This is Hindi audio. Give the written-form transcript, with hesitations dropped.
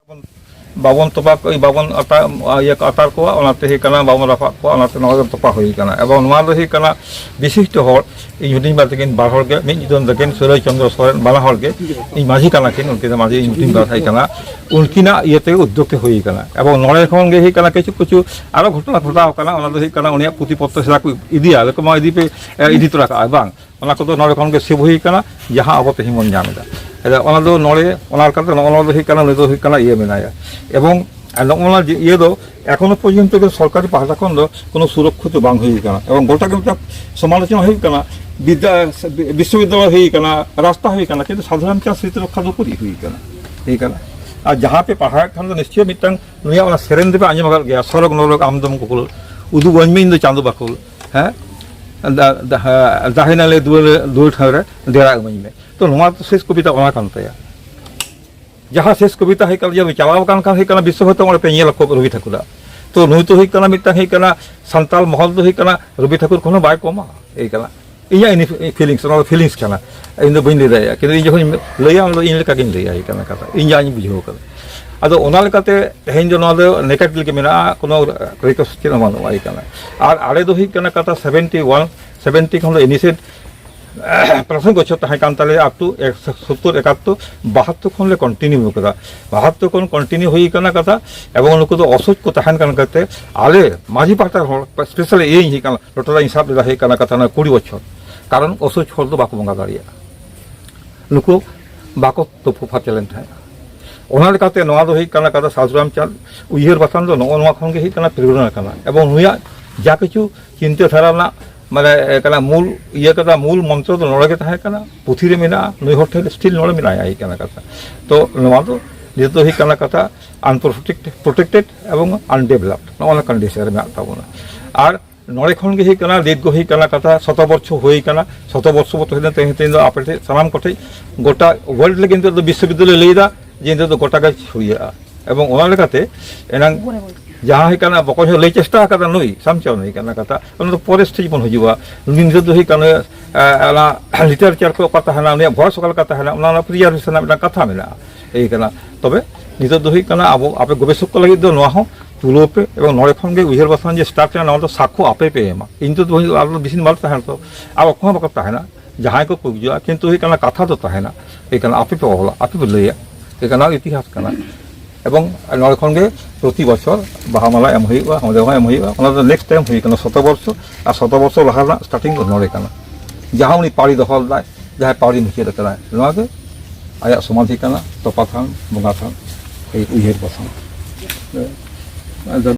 babon topa ko babon ata ya atar ko onate hi kana babon rafa ko onate no topa hoi kana ebong noa do hi kana bisishto hor ei huting bar tekin bar hor ge mi jon deken Surai Chandra Soren bala hor ge ei maji kana kin unke maji huting bar hai kana unkina iete uddokte hoi kana ebong nore khon ge hi kana kichu kichu aro ghotona ghota kana ona do hi kana unia putipotto sela ko idia le ko ma idi pe idi to raka bang ona ko do nore khon ge seb hoi kana jaha abote himon jameda ona do nore onar kate ona do hi kana le do hi kana iye menaya এবং নকমলা ইয়ে দো এখনো পর্যন্ত সরকারি পাহাড়া খন্ড কোনো সুরক্ষিত বাং হয়ে কানা এবং গোটা কিন্তু সমালোচনা হয়ে কানা বিশ্ববিদ্যালয় হয়ে কানা রাস্তা হয়ে কানা কিন্তু সাধারণ স্মৃতি রক্ষা তো করি হয়ে কানা এই কানা আর যাহা পে পাহাড় খান নিশ্চয় মিটাং নুয়া ওনা সেরেন দেবে আঞ্জম গিয়া সরক নরক আমদম কুকুল উদু গঞ্জমিন দো চাঁদো বাকুল হ্যাঁ দাহিনালে দুল ঠারে দেরা গঞ্জমে তো নোয়া তো শেষ কবিতা ওনা কানতায়া जहाँ शेष कविता है जब चलाव विश्व हत पे रवि ठाकुर तो नुई तो मिट्टा सानताल महल तो रवि ठाकुर को बै कमा इन फिलिंग्स फिलिंग्स इन बी लैया कि जो लैया इन लैया कथा इन जहाँ बुझे अदे तेहन जो नेकेट लेके कोनो रिक्वेस्ट बनूँ और आड़े दो कथा 70 खन इनिशिएट प्रथम बच्चों तले आप टू 70 71 72 खन ले कन्टिन्यू कदा 72 खन कन्टिन्यू हुई कना कथा एवं उनको तो असोच को तहन कन करते आले माझी पाटा स्पेशल ये ही कना टोटल हिसाब ले हे कना कथा ना 20 बच्चों कारण असोच हल तो बाको बंगा दाड़िया नुको बाको तो फुफा चैलेंज है ओना लेकाते नोआ दो ही कना कथा साजुराम चाल उयहर बाथान दो नोआ खन गे ही कना प्रेरणा कना एवं नुया जा किछु चिंता धारा ना माने मूल ये कथा मूल मंत्र तो नोड़े के पुथी रे मेना नुई हर ठेले स्टिल नोड़े मेना आई कथा तो नोआ तो नितो ही कथा अनप्रोटेक्टेड एवं अनडेवलप्ड नोना कंडीशन रे मेना ताबोना और नोड़े खन गे ही लेट गो ही कथा 100 वर्ष हुई 100 वर्ष मत तेन दो आपे सामान कोठे गोटा वर्ल्ड ले किन्तु विश्वविद्यालय लैदा जे तो गोटा गे हुईया एवं ओना लेकाते एनांग जहाँ ही बको लई चेष्टा नुई सामचाव नहीं कथा तो परे स्टेज बन हजूआ निजे दो लिटारेचार को उन्हें भयस का प्रिजार्वेशन कथा में यही तब निजे दो अब आपे गवेषक को लगे तुलो पे और नड़े खन उहर बसान जो स्टार्ट तो साक्ष्य आपे पे एमा इन तो बेसिन बाल तहन तो अब अको बाको तहना जहाँ को हजूआ किन्तु कथा तो तहना आपे पे अहला आपे पे लैया इतिहास एवं नड़े खन प्रति बचर बाहामाला एम होगा नेक्स्ट टाइम हुई 100 वर्ष और 100 वर्ष लहा स्टार्टिंग नड़े जहाँ उन्नी पाड़ी दखल दाय जहाँ पाड़ी मुखिया के आया समाधि तोपा थान बंगा थान उहर बसान